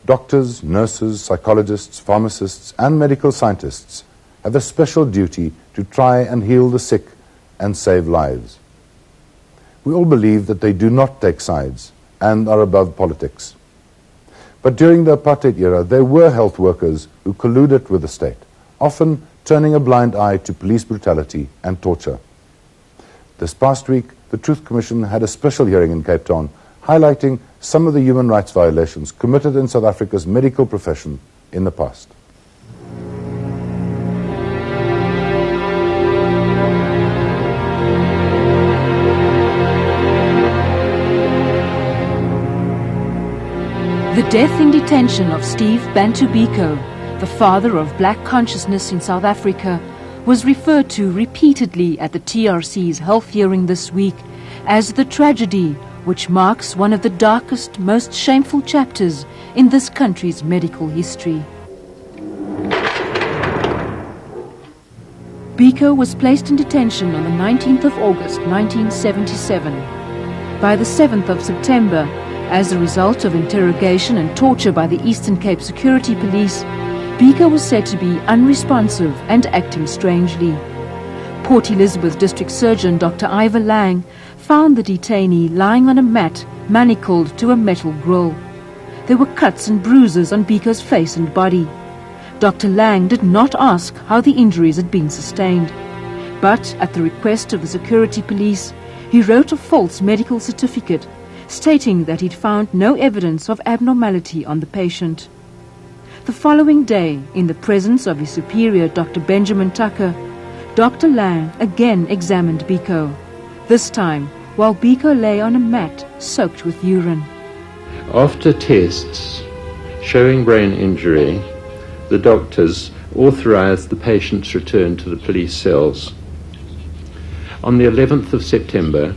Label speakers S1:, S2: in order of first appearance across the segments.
S1: doctors, nurses, psychologists, pharmacists, and medical scientists have a special duty to try and heal the sick and save lives. We all believe that they do not take sides and are above politics. But during the apartheid era, there were health workers who colluded with the state, often turning a blind eye to police brutality and torture. This past week, the Truth Commission had a special hearing in Cape Town, highlighting some of the human rights violations committed in South Africa's medical profession in the past.
S2: The death in detention of Steve Biko, the father of black consciousness in South Africa, was referred to repeatedly at the TRC's health hearing this week as the tragedy which marks one of the darkest, most shameful chapters in this country's medical history. Biko was placed in detention on the 19th of August 1977. By the 7th of September, as a result of interrogation and torture by the Eastern Cape Security Police, Biko was said to be unresponsive and acting strangely. Port Elizabeth District Surgeon Dr. Ivor Lang found the detainee lying on a mat manacled to a metal grill. There were cuts and bruises on Biko's face and body. Dr. Lang did not ask how the injuries had been sustained, but at the request of the security police, he wrote a false medical certificate stating that he'd found no evidence of abnormality on the patient. The following day, in the presence of his superior, Dr. Benjamin Tucker, Dr. Lang again examined Biko, this time while Biko lay on a mat soaked with urine.
S3: After tests showing brain injury, the doctors authorized the patient's return to the police cells. On the 11th of September,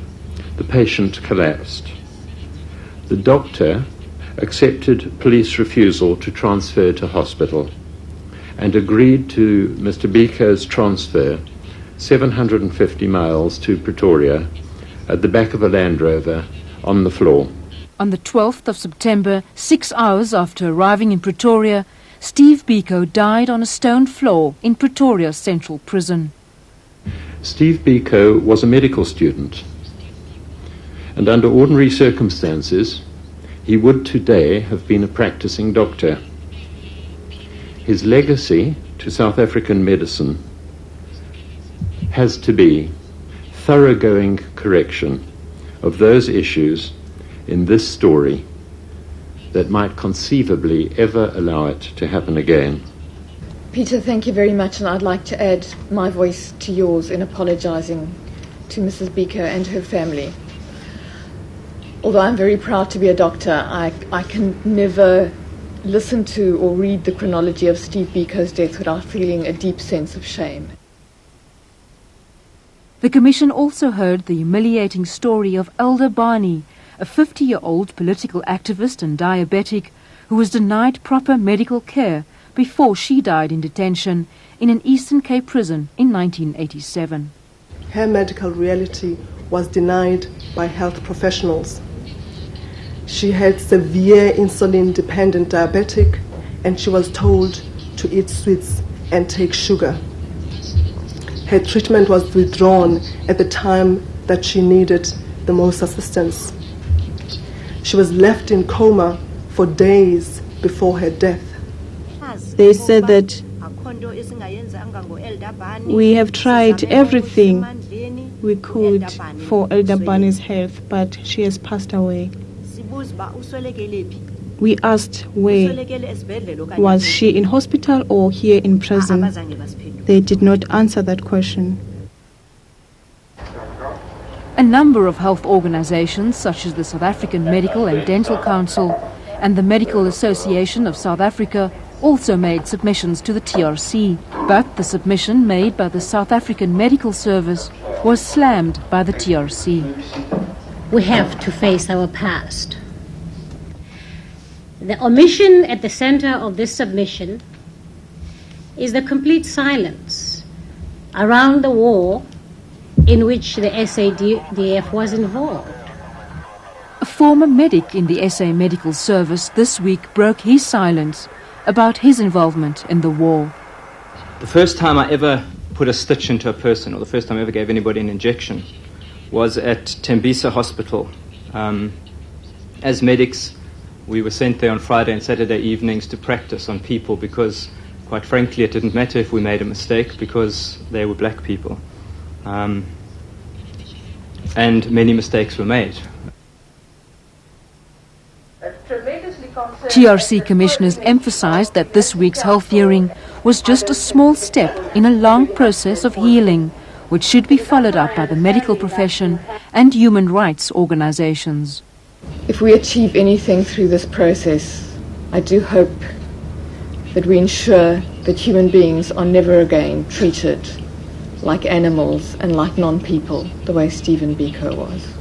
S3: the patient collapsed. The doctor accepted police refusal to transfer to hospital and agreed to Mr. Biko's transfer 750 miles to Pretoria at the back of a Land Rover on the floor.
S2: On the 12th of September, 6 hours after arriving in Pretoria, Steve Biko died on a stone floor in Pretoria's Central Prison.
S3: Steve Biko was a medical student, and under ordinary circumstances, he would today have been a practicing doctor. His legacy to South African medicine has to be thoroughgoing correction of those issues in this story that might conceivably ever allow it to happen again.
S4: Peter, thank you very much, and I'd like to add my voice to yours in apologizing to Mrs. Biko and her family. Although I'm very proud to be a doctor, I can never listen to or read the chronology of Steve Biko's death without feeling a deep sense of shame.
S2: The Commission also heard the humiliating story of Elder Barney, a 50-year-old political activist and diabetic who was denied proper medical care before she died in detention in an Eastern Cape prison in 1987.
S5: Her medical reality was denied by health professionals. She had severe insulin-dependent diabetic, and she was told to eat sweets and take sugar. Her treatment was withdrawn at the time that she needed the most assistance. She was left in coma for days before her death.
S6: They said that we have tried everything we could for Elder Barney's health, but she has passed away. We asked where was she, in hospital or here in prison. They did not answer that question.
S2: A number of health organizations such as the South African Medical and Dental Council and the Medical Association of South Africa also made submissions to the TRC, but the submission made by the South African Medical Service was slammed by the TRC.
S7: We have to face our past. The omission at the center of this submission is the complete silence around the war in which the SADF was involved.
S2: A former medic in the SA Medical Service this week broke his silence about his involvement in the war.
S8: The first time I ever put a stitch into a person, or the first time I ever gave anybody an injection, was at Tembisa Hospital. As medics, we were sent there on Friday and Saturday evenings to practice on people because, quite frankly, it didn't matter if we made a mistake because they were black people. And many mistakes were made.
S2: TRC commissioners emphasised that this week's health hearing was just a small step in a long process of healing, which should be followed up by the medical profession and human rights organisations.
S4: If we achieve anything through this process, I do hope that we ensure that human beings are never again treated like animals and like non-people the way Steve Biko was.